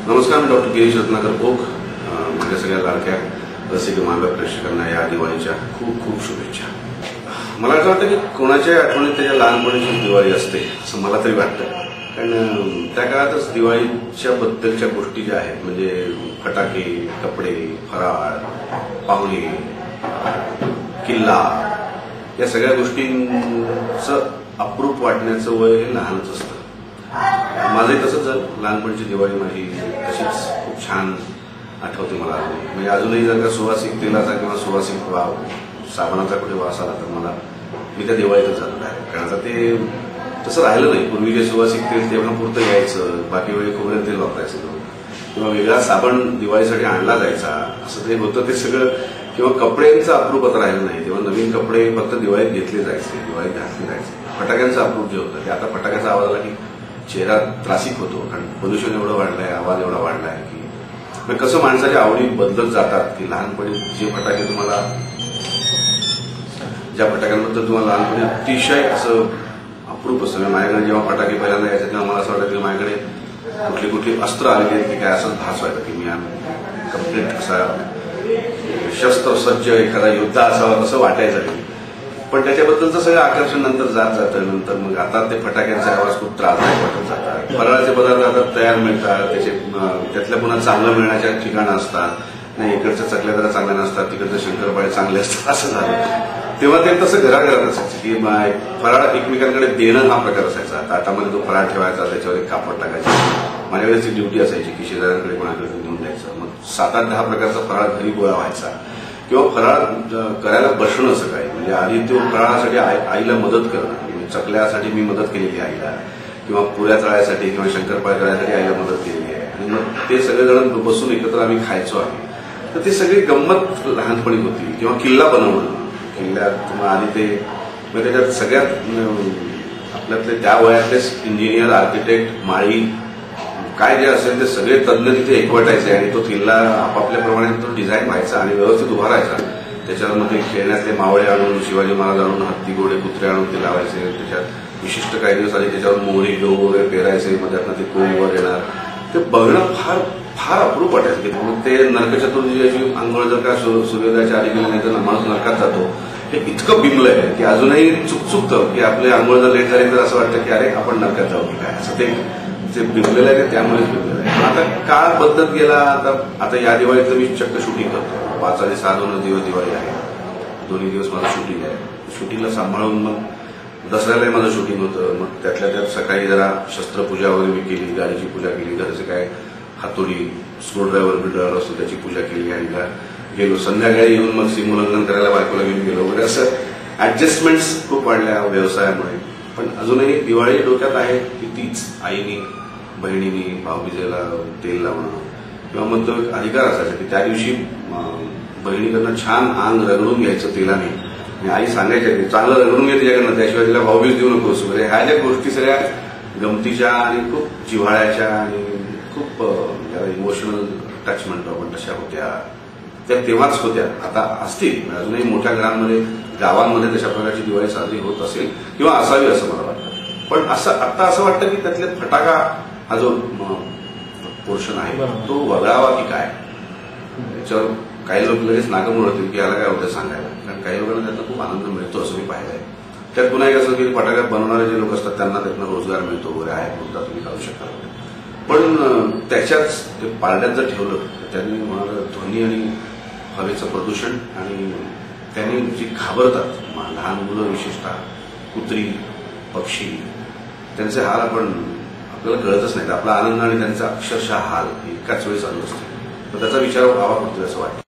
नमस्कार, मी डॉक्टर गिरीश रत्नाकर भोग. माझ्या सगळ्या लाडक्या रसिक मानव प्रेक्षकांना या दिवाळीच्या खूप खूप शुभेच्छा. मला असं वाटतं की कोणाच्या आठवणीत त्याच्या लहानपणीची दिवाळी असते असं मला तरी वाटतं. कारण त्या काळातच दिवाळीच्या बद्दलच्या गोष्टी ज्या आहेत म्हणजे फटाके, कपडे, फराळ, पाहुणे, किल्ला, या सगळ्या गोष्टींचं अप्रूप वाटण्याचं वय हे लहानच असतं. माझंही तसंच झालं. लहानपणीची दिवाळी माझी तशीच खूप छान आठवते मला. म्हणजे अजूनही जर का सुवासिक तेलाचा किंवा सुवासिक साबणाचा कुठे वास आला तर मला मी त्या दिवाळीतच जातो आहे. कारण आता ते तसं राहिलं नाही. पूर्वी जे सुवासिक तेल तेव्हा पुरतं यायचं, बाकी वेळी खोबरेल तेल वापरायचं किंवा वेगळा साबण दिवाळीसाठी आणला जायचा असं ते होतं. ते सगळं किंवा कपड्यांचं अप्रूप आता राहिलं नाही. तेव्हा नवीन कपडे फक्त दिवाळीत घेतले जायचे, दिवाळीत घातले जायचे. फटाक्यांचं अप्रूप जे होतं ते आता फटाक्याचा आवाज आला की चेहरा त्रासिक होतो. कारण पोल्युशन एवढं वाढलंय, आवाज एवढा वाढलाय की कसं माणसाच्या आवडी बदलत जातात. की लहानपणी जे फटाके तुम्हाला, ज्या फटाक्यांबद्दल तुम्हाला लहानपणी अतिशय असं अप्रूप असतं. माझ्याकडे जेव्हा फटाके पहिल्यांदा यायचे तेव्हा मला असं वाटतं की माझ्याकडे कुठली अस्त्र आलेली आहेत की काय असं भास व्हायचं की मी कम्प्लीट असा शस्त्रसज्ज एखादा योद्धा असावा असं वाटायचं. पण त्याच्याबद्दलचं सगळं आकर्षण नंतर जात जातं. नंतर मग आता ते फटाक्यांचे आवाज खूप त्रासदायक वाटत जातात. फराळाचे पदार्थ आता तयार मिळतात, त्यातल्या पुन्हा चांगलं मिळण्याच्या ठिकाणं असतात. नाही, इकडच्या चकल्या जरा चांगल्या नसतात, तिकडचे शंकरपाळे चांगले असतात असं झालं. तेव्हा ते तसं घराघरात असायचं की फराळ एकमेकांकडे देणं हा प्रकार असायचा. ताटामध्ये तो फराळ ठेवायचा, त्याच्यावर एक कापड टाकायचं. माझ्याकडे ती ड्युटी असायची की शेजाऱ्यांकडे कोणाकडे घेऊन द्यायचं. मग 7-8-10 प्रकारचा फराळ घरी गोळा व्हायचा. किंवा फराळ करायला बसणं सकाळी. म्हणजे आधी तो फराळासाठी आईला मदत करणं. चकल्यासाठी मी मदत केलेली आहे आईला, किंवा पुऱ्या तळायसाठी किंवा शंकरपाळे करायसाठी आईला मदत केलेली आहे. आणि मग ते सगळेजण बसून एकत्र आम्ही खायचो आम्ही. तर ती सगळी गंमत लहानपणी होती. किंवा किल्ला बनवणं. किल्ल्यात मग आधी ते मग त्याच्यात सगळ्यात आपल्यातले त्या वयातले इंजिनियर, आर्किटेक्ट, माळी काय जे असेल ते सगळे तज्ज्ञ तिथे एकवटायचे आणि तो किल्ला आपापल्याप्रमाणे तो डिझाईन व्हायचा आणि व्यवस्थित उभा राहायचा. त्याच्यावर मग ते खेळण्यातले मावळे आणून, शिवाजी महाराज आणून, हत्ती, घोडे, कुत्रे आणून ते लावायचे. त्याच्यात विशिष्ट काही दिवस आधी त्याच्यावर मोहरी, गहू वगैरे पेरायचे. मग त्यातनं ते कोंबवर येणार. ते बघणं फार फार अप्रूप वाटायचं. की मग ते नरक चतुर्थीची आंघोळ जर का सूर्योदयाच्या आधी गेली नाही तर माणूस नरकात जातो. हे इतकं बिंबलंय की अजूनही चुकतं की आपली आंघोळ जर लेट झाली तर असं वाटतं की अरे आपण नरकात जाऊ की काय. असं ते जे बिंबलेलं आहे ते त्यामुळेच बिंबलेलं आहे. आता काळ बदलत गेला. आता या दिवाळीचं मी चक्क शूटिंग करतो. 5 आणि 6 दोन दिवस दिवाळी आहे. दोन्ही दिवस माझं शूटिंग आहे. शूटिंगला सांभाळून मग दसऱ्यालाही माझं शूटिंग होतं. मग त्यातल्या त्यात सकाळी जरा शस्त्रपूजा वगैरे मी केली, गाडीची पूजा केली, घराचे काय हातोडी, स्क्रूड्रायव्हर बिल्डर असतो त्याची पूजा केली आणि गेलो. संध्याकाळी येऊन मग सीमोल्लंघन करायला बायकोला घेऊन गेलो वगैरे. असं ऍडजस्टमेंट्स खूप वाढल्या व्यवसायामुळे. पण अजूनही दिवाळी डोक्यात आहे की तीच आईनी, बहिणीनी भाऊबीजेला तेल लावणं. किंवा मग तो एक अधिकार असायचा की त्या दिवशी बहिणीकडनं छान अंग रगडून घ्यायचं तेलाने. आणि आई सांगायच्या की चांगलं रगडून घे तिच्याकडनं, त्याशिवाय तिला भाऊबीज देऊ नकोस वगैरे. ह्या ज्या गोष्टी सगळ्या गमतीच्या आणि खूप जिव्हाळ्याच्या आणि खूप ज्याला इमोशनल अटॅचमेंट आपण तशा होत्या, त्या तेव्हाच होत्या. आता असतील अजूनही मोठ्या घरांमध्ये, गावांमध्ये तशा प्रकारची दिवाळी साजरी होत असेल किंवा असावी असं मला वाटतं. पण आता असं वाटतं की त्यातले फटाका हा जो पोर्शन आहे तो वगळावा की काय. त्याच्यावर काही लोक लगेच नागं मुळतील की याला काय होतं सांगायला. कारण काही लोकांना त्यातनं खूप आनंद मिळतो असं मी पाहिलंय. त्यात पुन्हा एक असं की फटाक्यात बनवणारे जे लोक असतात त्यांना त्यातनं रोजगार मिळतो वगैरे आहे, मुद्दा तुम्ही काढू शकता. पण त्याच्याच ते पारड्यात जर ठेवलं तर त्यांनी होणारं ध्वनी आणि हवेचं प्रदूषण आणि त्यांनी जी घाबरतात लहान मुलं, विशेषतः कुत्री, पक्षी, त्यांचे हाल आपल्याला कळतच नाहीत. आपला आनंद आणि त्यांचा अक्षरशः हाल एकाच वेळी चालू असतो. तर त्याचा विचार व्हावा पडतो असं वाटतं.